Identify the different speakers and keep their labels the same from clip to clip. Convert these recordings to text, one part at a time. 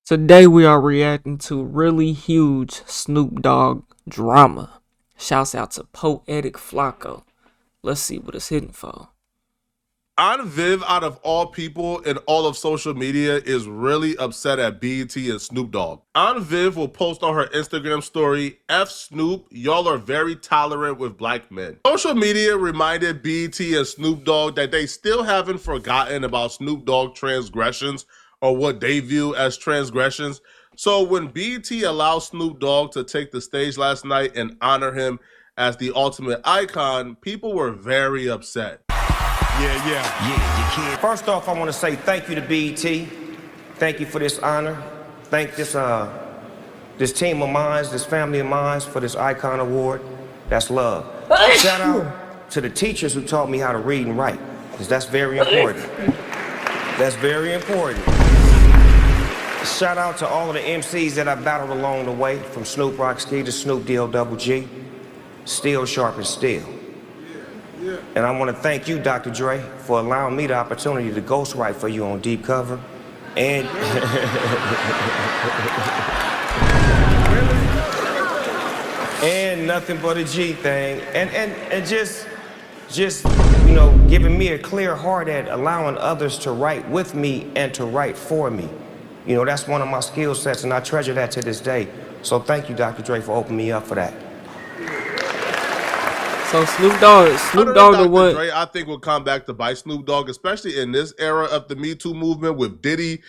Speaker 1: Today we are reacting to really huge Snoop Dogg drama. Shouts out to Poetic Flacco. Let's see what it's hitting for.
Speaker 2: Aunt Viv, out of all people in all of social media, is really upset at BET and Snoop Dogg. Aunt Viv will post on her Instagram story, F Snoop, y'all are very tolerant with black men. Social media reminded BET and Snoop Dogg that they still haven't forgotten about Snoop Dogg transgressions or what they view as transgressions. So when BET allowed Snoop Dogg to take the stage last night and honor him as the ultimate icon, people were very upset.
Speaker 3: Yeah. First off, I want to say thank you to BET. Thank you for this honor. Thank this team of mine, this family of mine for this icon award. That's love. Shout out to the teachers who taught me how to read and write, because that's very important. That's very important. Shout out to all of the MCs that I battled along the way, from Snoop Rockski to Snoop D-O-double-G. Steel sharp as steel. And I want to thank you, Dr. Dre, for allowing me the opportunity to ghostwrite for you on Deep Cover. And and Nothing But a G thing. And just giving me a clear heart at allowing others to write with me and to write for me. That's one of my skill sets, and I treasure that to this day. So thank you, Dr. Dre, for opening me up for that.
Speaker 1: So Snoop Dogg the one.
Speaker 2: Dre, I think will come back to bite Snoop Dogg, especially in this era of the Me Too movement with Diddy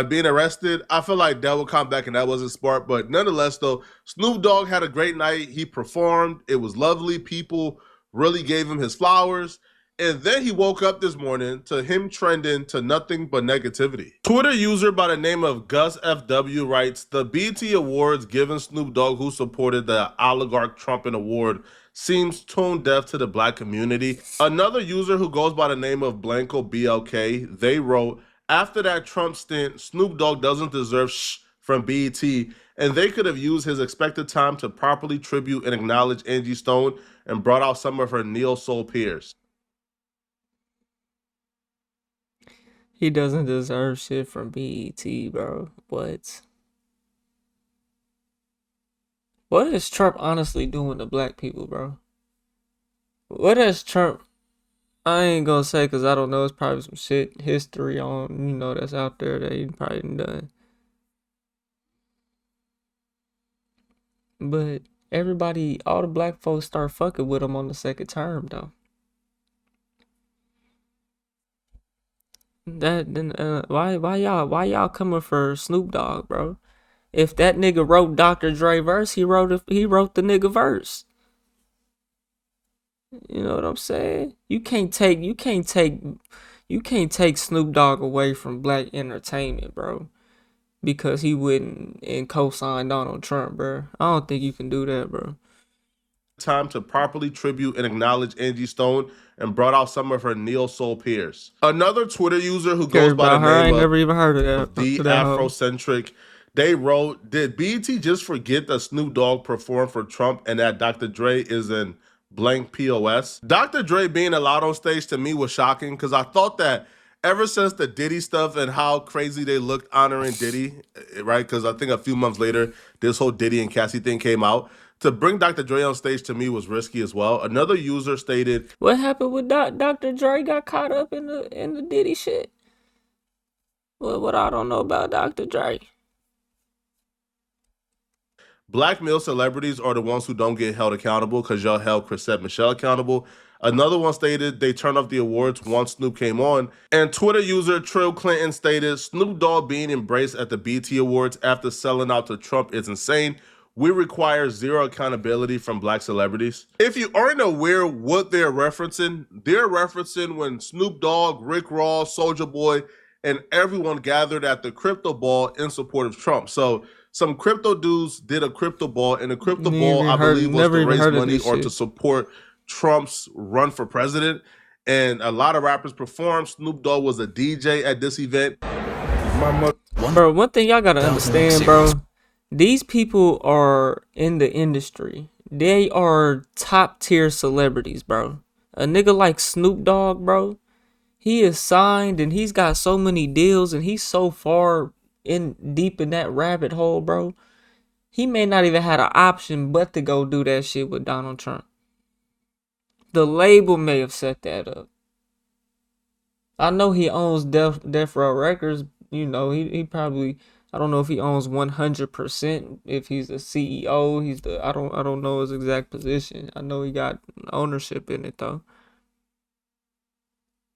Speaker 2: being arrested. I feel like that will come back and that wasn't smart. But nonetheless, though, Snoop Dogg had a great night. He performed. It was lovely. People really gave him his flowers. And then he woke up this morning to him trending to nothing but negativity. Twitter user by the name of Gus FW writes, the BET Awards given Snoop Dogg, who supported the oligarch Trump award, seems tone deaf to the black community. Another user who goes by the name of Blanco BLK, they wrote, after that Trump stint, Snoop Dogg doesn't deserve shh from BET, and they could have used his expected time to properly tribute and acknowledge Angie Stone and brought out some of her neo-soul peers.
Speaker 1: He doesn't deserve shit from BET, bro. What is Trump honestly doing to black people, bro? What has Trump... I ain't gonna say because I don't know. It's probably some shit history on, that's out there that he probably done. But everybody, all the black folks start fucking with him on the second term, though. Why y'all coming for Snoop Dogg, bro? If that nigga wrote Dr. Dre verse, he wrote the nigga verse. You know what I'm saying? You can't take Snoop Dogg away from black entertainment, bro, because he wouldn't and co-sign Donald Trump, bro. I don't think you can do that, bro.
Speaker 2: Time to properly tribute and acknowledge Angie Stone and brought out some of her neo-soul peers. Another Twitter user who goes by the name
Speaker 1: I ain't never even heard of that.
Speaker 2: The Afrocentric, they wrote, did BET just forget that Snoop Dogg performed for Trump and that Dr. Dre is in blank POS? Dr. Dre being allowed on stage to me was shocking because I thought that ever since the Diddy stuff and how crazy they looked honoring Diddy, right? Because I think a few months later, this whole Diddy and Cassie thing came out. To bring Dr. Dre on stage to me was risky as well. Another user stated,
Speaker 1: what happened with Dr. Dre got caught up in the Diddy shit? What I don't know about Dr. Dre.
Speaker 2: Black male celebrities are the ones who don't get held accountable because y'all held Chrisette Michelle accountable. Another one stated they turned off the awards once Snoop came on. And Twitter user Trill Clinton stated, Snoop Dogg being embraced at the BET Awards after selling out to Trump is insane. We require zero accountability from black celebrities. If you aren't aware what they're referencing when Snoop Dogg, Rick Ross, Soulja Boy, and everyone gathered at the crypto ball in support of Trump. So some crypto dudes did a crypto ball, and the crypto ball, I believe, was to raise money or to support Trump's run for president. And a lot of rappers performed. Snoop Dogg was a DJ at this event.
Speaker 1: Bro, one thing y'all gotta understand, bro. These people are in the industry. They are top tier celebrities, bro. A nigga like Snoop Dogg, bro, he is signed and he's got so many deals and he's so far deep in that rabbit hole, bro, he may not even had an option but to go do that shit with Donald Trump. The label may have set that up. I know he owns Death Row Records. You know, he probably, I don't know if he owns 100%. If he's the CEO, I don't know his exact position. I know he got ownership in it though.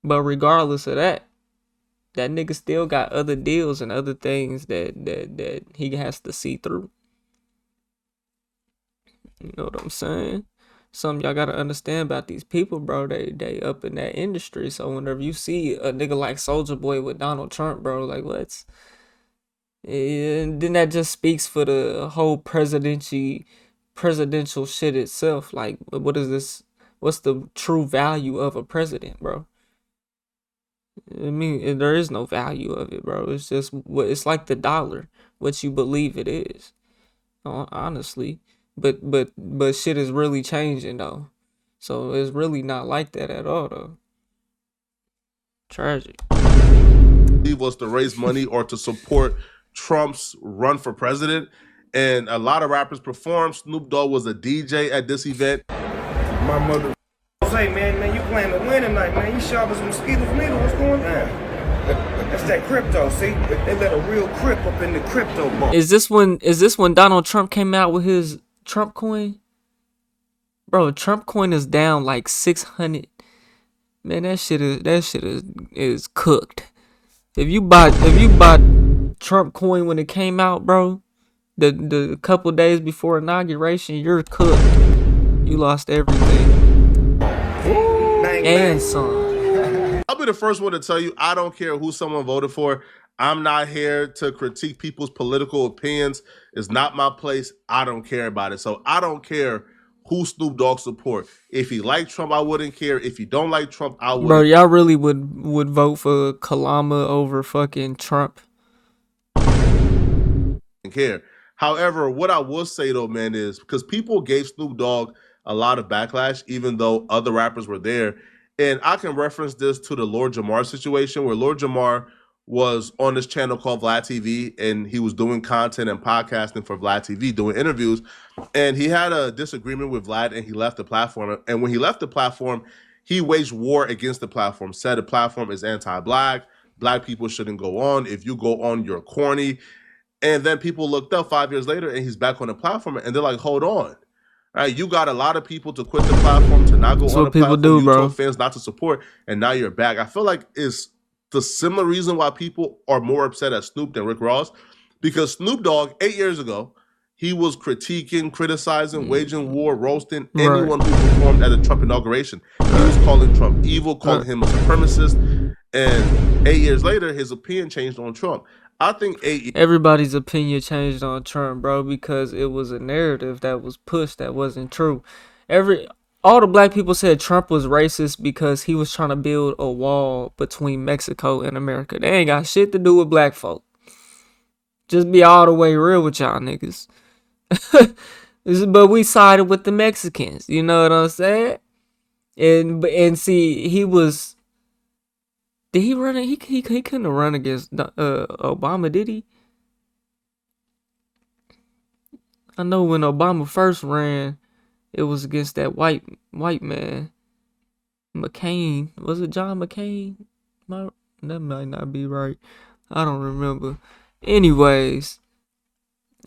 Speaker 1: But regardless of that, that nigga still got other deals and other things that he has to see through. You know what I'm saying? Something y'all gotta understand about these people, bro. They up in that industry. So whenever you see a nigga like Soulja Boy with Donald Trump, bro, like what's, and then that just speaks for the whole presidential shit itself. Like, what is this? What's the true value of a president, bro? I mean, there is no value of it, bro. It's just what it's like the dollar, what you believe it is. Honestly, but shit is really changing though, so it's really not like that at all though. Tragic.
Speaker 2: Was to raise money or to support Trump's run for president. And a lot of rappers performed. Snoop Dogg was a DJ at this event.
Speaker 3: My mother say, man, you playing to win tonight, man. You sharp as mosquitoes, nigga. What's going on? That's that crypto, see? They let a real crip up in the crypto box.
Speaker 1: Is this when Donald Trump came out with his Trump coin? Bro, Trump coin is down like 600. Man, that shit is cooked. If you bought Trump coin when it came out, bro, the couple days before inauguration, you're cooked. You lost everything.
Speaker 3: Bang,
Speaker 1: And
Speaker 3: bang.
Speaker 1: some.
Speaker 2: I'll be the first one to tell you, I don't care who someone voted for. I'm not here to critique people's political opinions. It's not my place. I don't care about it. So I don't care who Snoop Dogg support. If he liked Trump, I wouldn't care. If he don't like Trump, I
Speaker 1: Bro,
Speaker 2: wouldn't
Speaker 1: y'all really would vote for Kalama over fucking Trump?
Speaker 2: care. However, what I will say though, man, is because people gave Snoop Dogg a lot of backlash, even though other rappers were there. And I can reference this to the Lord Jamar situation, where Lord Jamar was on this channel called Vlad TV, and he was doing content and podcasting for Vlad TV, doing interviews. And he had a disagreement with Vlad, and he left the platform. And when he left the platform, he waged war against the platform, said the platform is anti-black, black people shouldn't go on. If you go on, you're corny. And then people looked up 5 years later and he's back on the platform and they're like, hold on. All right, you got a lot of people to quit the platform, to not go
Speaker 1: That's
Speaker 2: on the
Speaker 1: what people
Speaker 2: platform.
Speaker 1: do,
Speaker 2: You
Speaker 1: bro.
Speaker 2: told fans not to support, and now you're back. I feel like it's the similar reason why people are more upset at Snoop than Rick Ross, because Snoop Dogg, 8 years ago, he was critiquing, criticizing, waging war, roasting anyone who performed at the Trump inauguration. He was calling Trump evil, calling him a supremacist. And 8 years later, his opinion changed on Trump. I think
Speaker 1: Everybody's opinion changed on Trump, bro, because it was a narrative that was pushed that wasn't true. All the black people said Trump was racist because he was trying to build a wall between Mexico and America. They ain't got shit to do with black folk. Just be all the way real with y'all niggas. But we sided with the Mexicans, you know what I'm saying? And see, he was. Did he run? He couldn't have run against Obama, did he? I know when Obama first ran, it was against that white man, McCain. Was it John McCain? That might not be right. I don't remember. Anyways,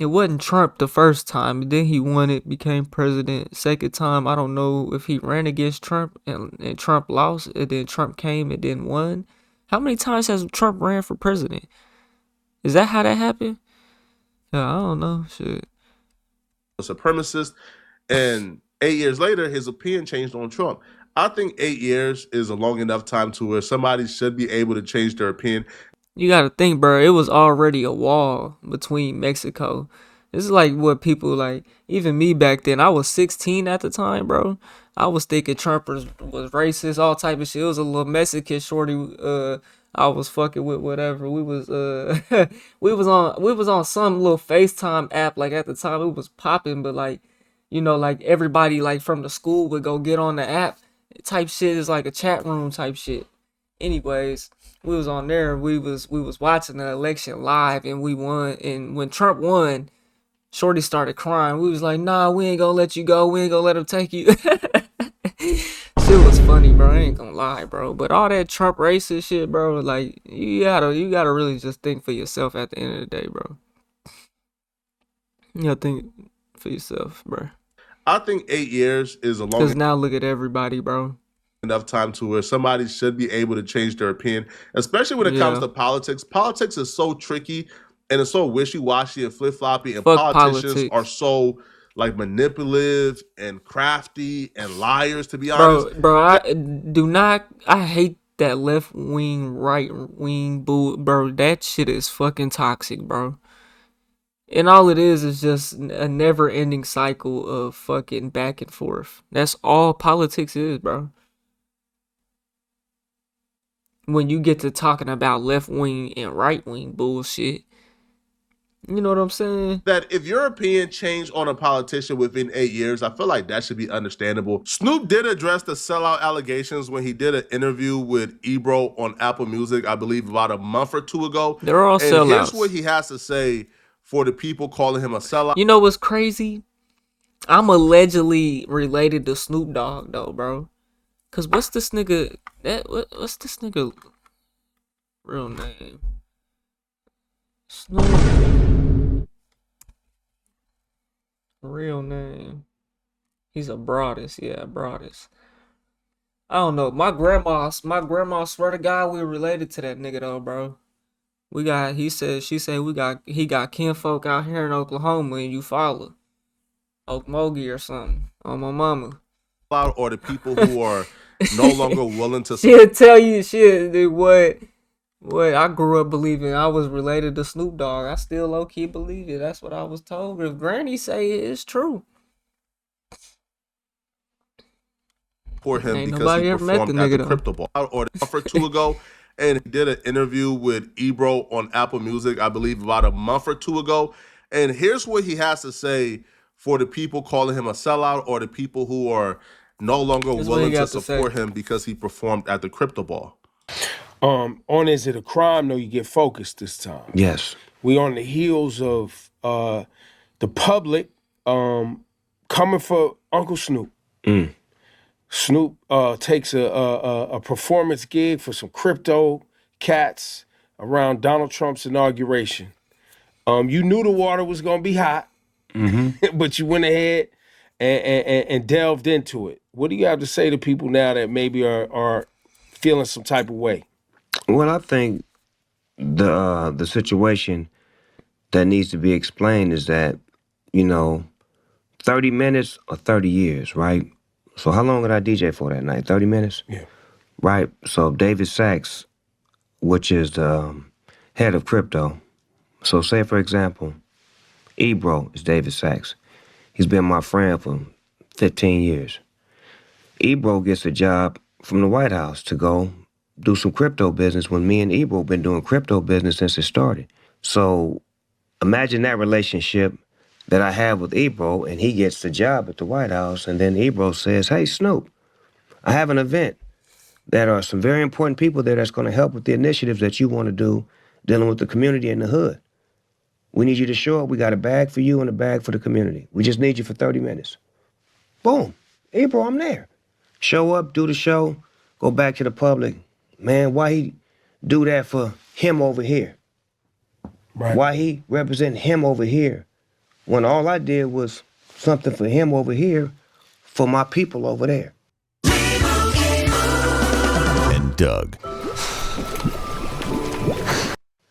Speaker 1: it wasn't Trump the first time. Then he won it, became president. Second time, I don't know if he ran against Trump and Trump lost, and then Trump came and then won. How many times has Trump ran for president? Is that how that happened? Yeah, I don't know. Shit.
Speaker 2: a supremacist, and 8 years later, his opinion changed on Trump. I think 8 years is a long enough time to where somebody should be able to change their opinion.
Speaker 1: You gotta think, bro. It was already a wall between Mexico. This is like what people like. Even me back then, I was 16 at the time, bro. I was thinking Trump was racist, all type of shit. It was a little Mexican shorty. I was fucking with whatever. We was we was on some little FaceTime app. Like at the time, it was popping, but like, you know, like everybody like from the school would go get on the app. Type shit is like a chat room type shit. Anyways, we was on there. We was watching the election live, and we won. And when Trump won, Shorty started crying. We was like, "Nah, we ain't gonna let you go. We ain't gonna let him take you." Shit was funny, bro. I ain't gonna lie, bro. But all that Trump racist shit, bro. Like you gotta really just think for yourself at the end of the day, bro. You gotta think for yourself, bro.
Speaker 2: I think 8 years is a long
Speaker 1: Cause now look at everybody, bro.
Speaker 2: enough time to where somebody should be able to change their opinion, especially when it comes
Speaker 1: Yeah.
Speaker 2: to politics. Politics is so tricky and it's so wishy-washy and flip-floppy, and
Speaker 1: Fuck
Speaker 2: politicians are
Speaker 1: politics.
Speaker 2: so like manipulative and crafty and liars, to be honest.
Speaker 1: Bro, I hate that left wing, right wing bull, bro. That shit is fucking toxic, bro. And all it is just a never ending cycle of fucking back and forth. That's all politics is, bro. When you get to talking about left wing and right wing bullshit, you know what I'm saying?
Speaker 2: That if your opinion changed on a politician within 8 years, I feel like that should be understandable. Snoop did address the sellout allegations when he did an interview with Ebro on Apple Music, I believe about a month or two ago.
Speaker 1: They're all
Speaker 2: And here's what
Speaker 1: sellouts.
Speaker 2: he has to say for the people calling him a sellout.
Speaker 1: You know what's crazy? I'm allegedly related to Snoop Dogg though, bro. Cause what's this nigga? What's this nigga real name? Snoop. Real name. He's a Broadus, yeah, Broadus. I don't know. My grandma swear to God we related to that nigga though, bro. She said he got kinfolk out here in Oklahoma and you follow. Okmulgee or something. On my mama.
Speaker 2: Or the people who are no longer willing to
Speaker 1: She'll tell you shit, dude, what I grew up believing I was related to Snoop Dogg. I still low key believe it. That's what I was told. If Granny say it, it's true.
Speaker 2: support him
Speaker 1: Ain't
Speaker 2: because he
Speaker 1: nobody ever met the
Speaker 2: performed at the
Speaker 1: nigga though.
Speaker 2: Crypto Ball or the month or two ago. And he did an interview with Ebro on Apple Music, I believe about a month or two ago. And here's what he has to say for the people calling him a sellout or the people who are no longer
Speaker 1: That's what he
Speaker 2: willing to
Speaker 1: got to say.
Speaker 2: support him because he performed at the Crypto Ball.
Speaker 4: On Is It a Crime? No, you get focused this time.
Speaker 5: Yes.
Speaker 4: We on the heels of the public coming for Uncle Snoop. Snoop takes a performance gig for some crypto cats around Donald Trump's inauguration. You knew the water was gonna be hot, but you went ahead and delved into it. What do you have to say to people now that maybe are feeling some type of way?
Speaker 5: Well, I think the situation that needs to be explained is that, you know, 30 minutes or 30 years, right? So how long did I DJ for that night? 30 minutes?
Speaker 4: Yeah.
Speaker 5: Right. So David Sachs, which is the head of crypto. So say, for example, Ebro is David Sachs. He's been my friend for 15 years. Ebro gets a job from the White House to go do some crypto business when me and Ebro been doing crypto business since it started. So imagine that relationship that I have with Ebro, and he gets the job at the White House, and then Ebro says, "Hey, Snoop, I have an event. There are some very important people there that's going to help with the initiatives that you want to do dealing with the community in the hood. We need you to show up. We got a bag for you and a bag for the community. We just need you for 30 minutes. Boom. Ebro, I'm there. Show up, do the show, go back to the public. Man, why he do that for him over here?
Speaker 4: Right.
Speaker 5: Why he represent him over here when all I did was something for him over here for my people over there?"
Speaker 6: And Doug.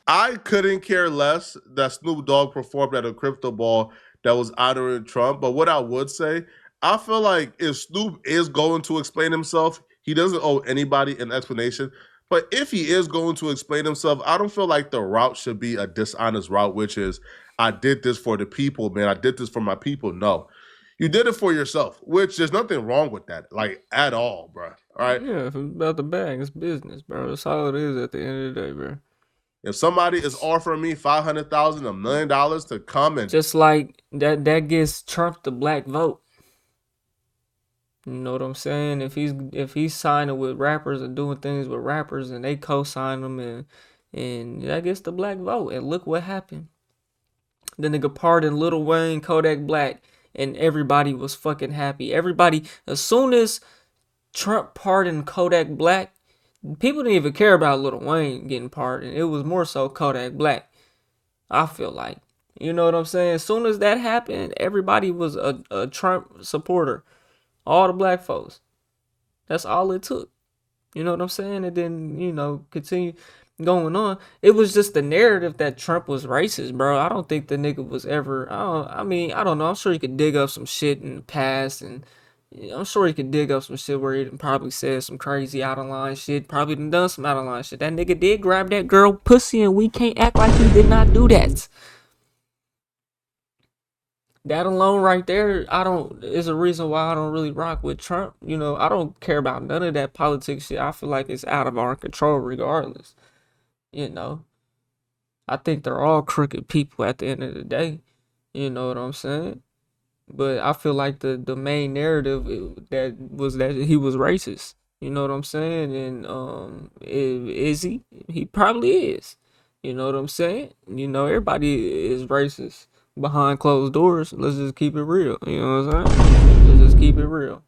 Speaker 2: I couldn't care less that Snoop Dogg performed at a Crypto Ball that was honoring Trump. But what I would say, I feel like if Snoop is going to explain himself, he doesn't owe anybody an explanation. But if he is going to explain himself, I don't feel like the route should be a dishonest route, which is, I did this for the people, man. I did this for my people. No. You did it for yourself, which there's nothing wrong with that, like at all, bro. All right.
Speaker 1: Yeah, if it's about the bag, it's business, bro. That's all it is at the end of the day, bro.
Speaker 2: If somebody is offering me $500,000, $1 million to come and
Speaker 1: Just like that gets Trump the black vote. You know what I'm saying? If he's signing with rappers and doing things with rappers and they co-sign him and that gets the black vote. And look what happened. The nigga pardoned Lil Wayne, Kodak Black, and everybody was fucking happy. Everybody, as soon as Trump pardoned Kodak Black, people didn't even care about Lil Wayne getting pardoned. It was more so Kodak Black. I feel like. You know what I'm saying? As soon as that happened, everybody was a Trump supporter. All the black folks. That's all it took. You know what I'm saying? And then, continue going on. It was just the narrative that Trump was racist, bro. I don't think the nigga was ever. I don't know. I'm sure he could dig up some shit in the past, and I'm sure he could dig up some shit where he probably said some crazy out of line shit. Probably done some out of line shit. That nigga did grab that girl pussy, and we can't act like he did not do that. That alone right there, is a reason why I don't really rock with Trump. I don't care about none of that politics shit. I feel like it's out of our control regardless. You know, I think they're all crooked people at the end of the day. You know what I'm saying? But I feel like the main narrative that was that he was racist. You know what I'm saying? And is he? He probably is. You know what I'm saying? Everybody is racist behind closed doors. Let's just keep it real. You know what I'm saying? Let's just keep it real.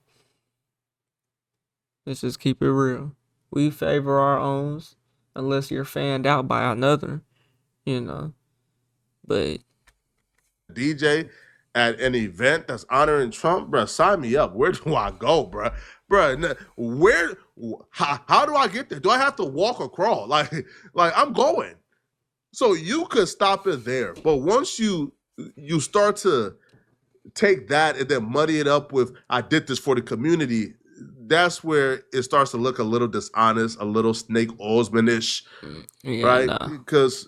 Speaker 1: Let's just keep it real. We favor our owns unless you're fanned out by another. You know, but
Speaker 2: DJ at an event that's honoring Trump, bro, sign me up. Where do I go, bro? Bro, how do I get there? Do I have to walk or crawl? Like I'm going. So you could stop it there, but once you start to take that and then muddy it up with I did this for the community, that's where it starts to look a little dishonest, a little Snake Osman-ish,
Speaker 1: yeah,
Speaker 2: right?
Speaker 1: nah.
Speaker 2: Because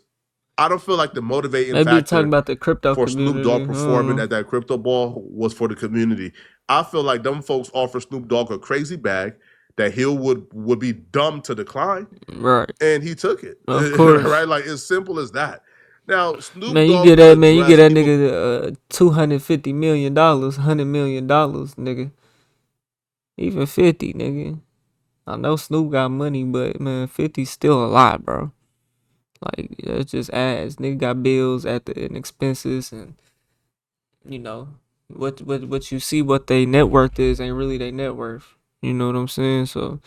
Speaker 2: I don't feel like the motivating
Speaker 1: Maybe you're talking
Speaker 2: factor
Speaker 1: about the crypto
Speaker 2: for Snoop Dogg
Speaker 1: community.
Speaker 2: performing at that crypto ball was for the community. I feel like them folks offer Snoop Dogg a crazy bag that he would be dumb to decline,
Speaker 1: Right.
Speaker 2: and he took it.
Speaker 1: Of course.
Speaker 2: Right? Like as simple as that. Now Snoop
Speaker 1: Man, you
Speaker 2: Dogg
Speaker 1: get
Speaker 2: would
Speaker 1: that man, you get
Speaker 2: address
Speaker 1: that
Speaker 2: people.
Speaker 1: nigga $250 million, $100 million, nigga. Even 50, nigga. I know Snoop got money, but man, 50's still a lot, bro. Like that's just ass. Nigga got bills at and expenses, and you know what you see what they net worth is ain't really their net worth. You know what I'm saying? So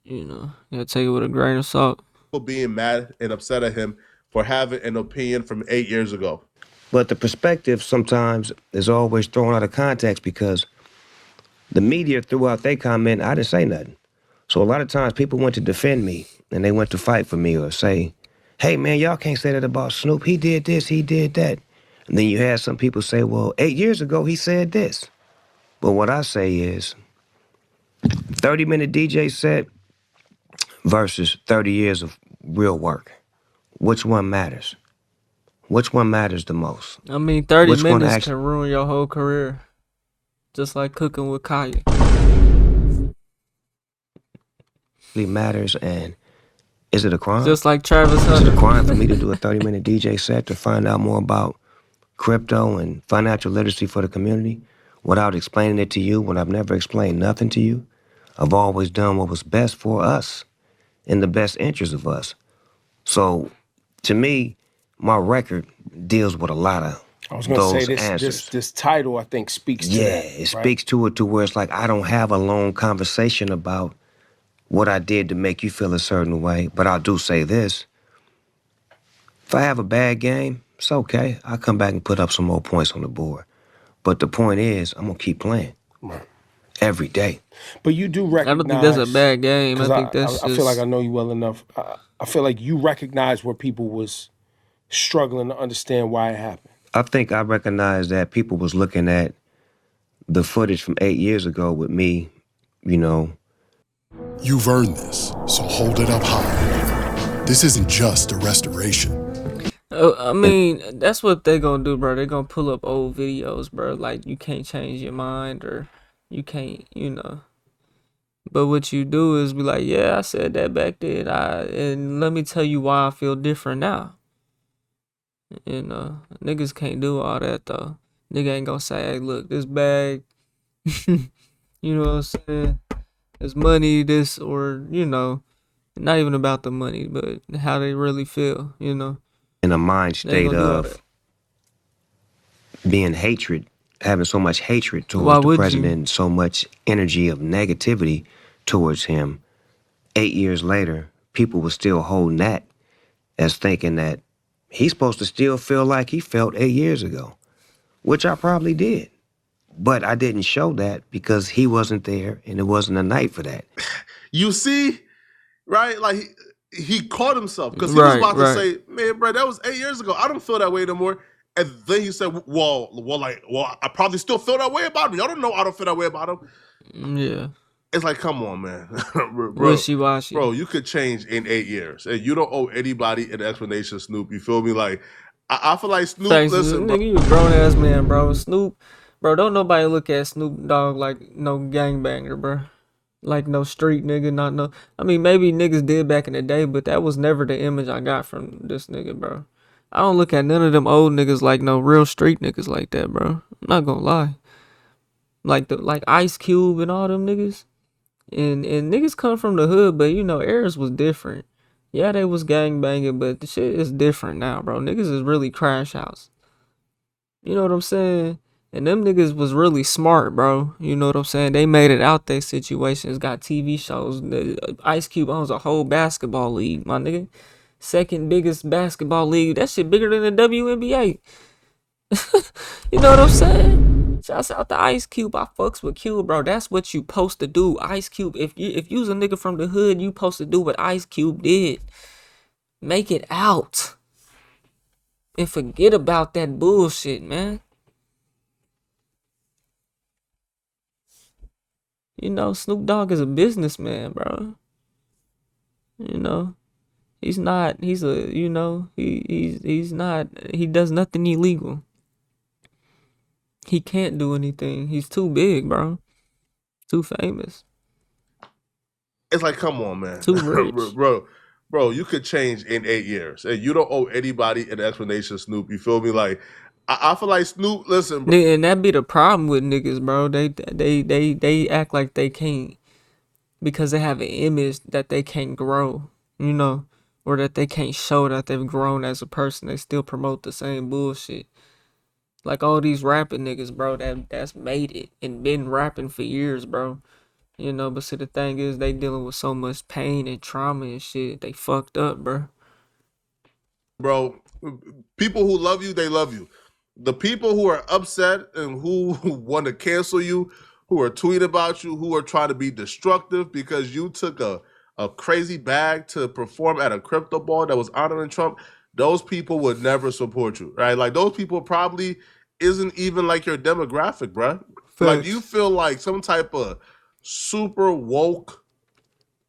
Speaker 1: you gotta take it with a grain of salt.
Speaker 2: Being mad and upset at him for having an opinion from 8 years ago.
Speaker 5: But the perspective sometimes is always thrown out of context because the media threw out their comment, I didn't say nothing. So a lot of times people went to defend me and they went to fight for me or say, hey man, y'all can't say that about Snoop. He did this, he did that. And then you had some people say, well, 8 years ago he said this. But what I say is 30-minute DJ set versus 30 years of real work. Which one matters? Which one matters the most?
Speaker 1: I mean, 30
Speaker 5: Which one
Speaker 1: minutes
Speaker 5: actually
Speaker 1: can ruin your whole career, just like cooking with Kaya.
Speaker 5: matters? And is it a crime?
Speaker 1: Just like Travis
Speaker 5: Is it a
Speaker 1: Hunter.
Speaker 5: crime for me to do a 30-minute DJ set to find out more about crypto and financial literacy for the community without explaining it to you when I've never explained nothing to you? I've always done what was best for us in the best interest of us. So to me, my record deals with a lot of
Speaker 4: I was gonna say
Speaker 5: those
Speaker 4: this
Speaker 5: answers.
Speaker 4: this title I think speaks to
Speaker 5: Yeah,
Speaker 4: that.
Speaker 5: it
Speaker 4: right?
Speaker 5: speaks to it to where it's like I don't have a long conversation about what I did to make you feel a certain way, but I do say this. If I have a bad game, it's okay. I'll come back and put up some more points on the board. But the point is, I'm gonna keep playing
Speaker 4: Right.
Speaker 5: every day.
Speaker 4: But you do
Speaker 1: I don't think that's a
Speaker 4: recognize,
Speaker 1: bad game. I
Speaker 4: because
Speaker 1: think that's
Speaker 4: I feel like I
Speaker 1: just
Speaker 4: know you well enough. I feel like you recognize where people was struggling to understand why it happened.
Speaker 5: I think I recognize that people was looking at the footage from 8 years ago with me, you know.
Speaker 6: You've earned this, so hold it up high. This isn't just a restoration.
Speaker 1: I mean, that's what they gonna do, bro. They gonna pull up old videos, bro. Like you can't change your mind or you can't. But what you do is be like, yeah, I said that back then. And let me tell you why I feel different now. Niggas can't do all that though. Nigga ain't gonna say, hey, look, this bag, You know what I'm saying? It's money, this, or, not even about the money, but how they really feel,
Speaker 5: In a mind
Speaker 1: They ain't
Speaker 5: state
Speaker 1: gonna do all that.
Speaker 5: of being hatred, having so much hatred
Speaker 1: Why
Speaker 5: towards the
Speaker 1: would you?
Speaker 5: president, so much energy of negativity towards him. 8 years later, people were still holding that as thinking that he's supposed to still feel like he felt 8 years ago, which I probably did. But I didn't show that because he wasn't there and it wasn't a night for that.
Speaker 2: You see, right? Like he caught himself because he was
Speaker 1: Right,
Speaker 2: about to
Speaker 1: right.
Speaker 2: say, "Man, bro, that was 8 years ago. I don't feel that way no more." And then he said, "Well, I probably still feel that way about him. Y'all don't know I don't feel that way about him."
Speaker 1: Yeah.
Speaker 2: It's like, come on, man, bro,
Speaker 1: Wishy-washy.
Speaker 2: bro, you could change in 8 years, and you don't owe anybody an explanation, Snoop. You feel me? Like, I feel like Snoop.
Speaker 1: Thanks,
Speaker 2: Listen, bro.
Speaker 1: nigga, you a grown-ass man, bro. Snoop, bro, don't nobody look at Snoop Dogg like no gangbanger, bro. Like no street nigga, not no. I mean, maybe niggas did back in the day, but that was never the image I got from this nigga, bro. I don't look at none of them old niggas like no real street niggas like that, bro. I'm not gonna lie. Like Ice Cube and all them niggas. And niggas come from the hood, but eras was different. Yeah, they was gang banging, but the shit is different now, bro. Niggas is really crash house. You know what I'm saying? And them niggas was really smart, bro. You know what I'm saying? They made it out their situations, got TV shows. Ice Cube owns a whole basketball league, my nigga. Second biggest basketball league. That shit bigger than the WNBA. You know what I'm saying? Shouts out to Ice Cube. I fucks with Cube, bro. That's what you supposed to do. Ice Cube. If you's a nigga from the hood, you supposed to do what Ice Cube did. Make it out. And forget about that bullshit, man. Snoop Dogg is a businessman, bro. You know, he's not. He's a. He's not. He does nothing illegal. He can't do anything. He's too big, bro. Too famous.
Speaker 2: It's like, come on, man,
Speaker 1: Too rich.
Speaker 2: bro, you could change in 8 years, and you don't owe anybody an explanation, Snoop. You feel me? Like, I feel like Snoop. Listen, bro.
Speaker 1: And that be the problem with niggas, bro. They act like they can't because they have an image that they can't grow, or that they can't show that they've grown as a person. They still promote the same bullshit. Like all these rapping niggas, bro, that's made it and been rapping for years, bro. But see, the thing is, they dealing with so much pain and trauma and shit. They fucked up, bro.
Speaker 2: Bro, people who love you, they love you. The people who are upset and who want to cancel you, who are tweeting about you, who are trying to be destructive because you took a crazy bag to perform at a crypto ball that was honoring Trump, those people would never support you, right? Like, those people probably isn't even like your demographic, bro. Like, you
Speaker 1: Facts.
Speaker 2: feel like some type of super woke,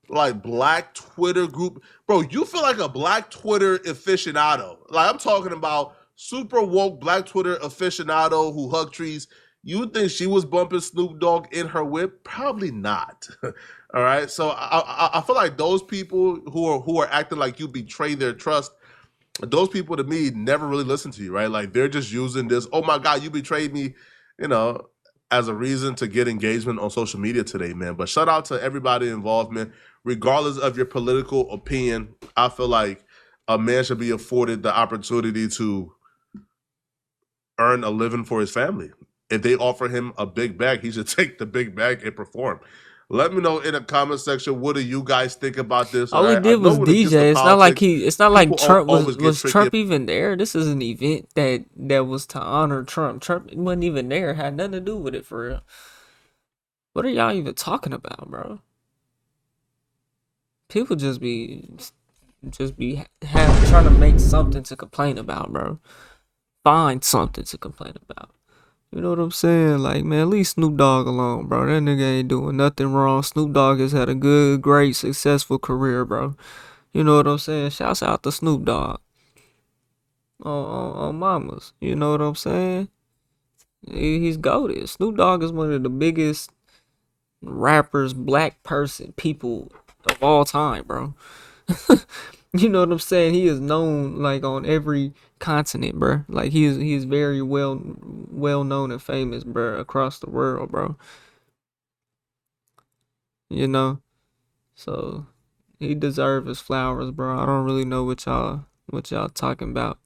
Speaker 2: like, black Twitter group. Bro, you feel like a black Twitter aficionado. Like, I'm talking about super woke black Twitter aficionado who hug trees. You would think she was bumping Snoop Dogg in her whip? Probably not. All right. So I feel like those people who are acting like you betrayed their trust, those people to me never really listen to you, right? Like, they're just using this, oh my God, you betrayed me, you know, as a reason to get engagement on social media today, man. But shout out to everybody involved, man. Regardless of your political opinion, I feel like a man should be afforded the opportunity to earn a living for his family. If they offer him a big bag, he should take the big bag and perform. Let me know in the comment section, what do you guys think about this? All
Speaker 1: All he
Speaker 2: right. I
Speaker 1: did
Speaker 2: know
Speaker 1: was
Speaker 2: when it gets to
Speaker 1: DJ.
Speaker 2: politics,
Speaker 1: It's not like
Speaker 2: people
Speaker 1: Trump was
Speaker 2: always get
Speaker 1: was
Speaker 2: tricky.
Speaker 1: Trump even there. This is an event that was to honor Trump. Trump wasn't even there. Had nothing to do with it for real. What are y'all even talking about, bro? People just be trying to make something to complain about, bro. Find something to complain about. You know what I'm saying? Like, man, leave Snoop Dogg alone, bro. That nigga ain't doing nothing wrong. Snoop Dogg has had a good, great, successful career, bro. You know what I'm saying? Shouts out to Snoop Dogg on mamas. You know what I'm saying? He's goated. Snoop Dogg is one of the biggest rappers, black person, people of all time, bro. You know what I'm saying? He is known like on every continent, bro. Like he is very well known and famous, bro, across the world, bro. you know. So he deserves his flowers, bro. I don't really know what y'all talking about,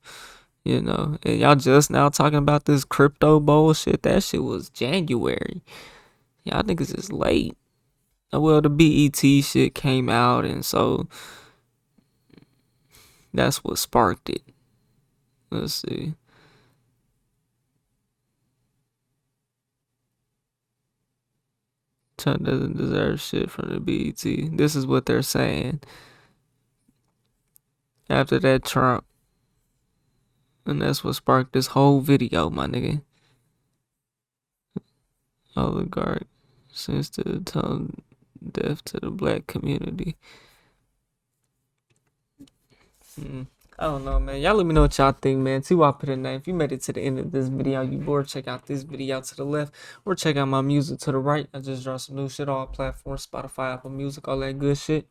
Speaker 1: you know. And y'all just now talking about this crypto bullshit. That shit was January. Y'all niggas is late. Well, the BET shit came out, and so that's what sparked it. Let's see. Trump doesn't deserve shit from the BET. This is what they're saying after that Trump. And that's what sparked this whole video, my nigga. Oligarch seems to tone death to the black community. I don't know, man. Y'all let me know what y'all think, man. See why I put a name. If you made it to the end of this video, you bored, check out this video to the left, or check out my music to the right. I just dropped some new shit on all platforms, Spotify, Apple Music, all that good shit.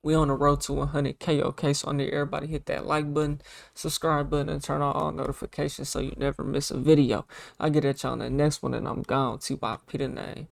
Speaker 1: We on the road to 100K, okay? So I need everybody hit that like button, subscribe button, and turn on all notifications so you never miss a video. I'll get at y'all on the next one, and I'm gone. T.Y.P. the name.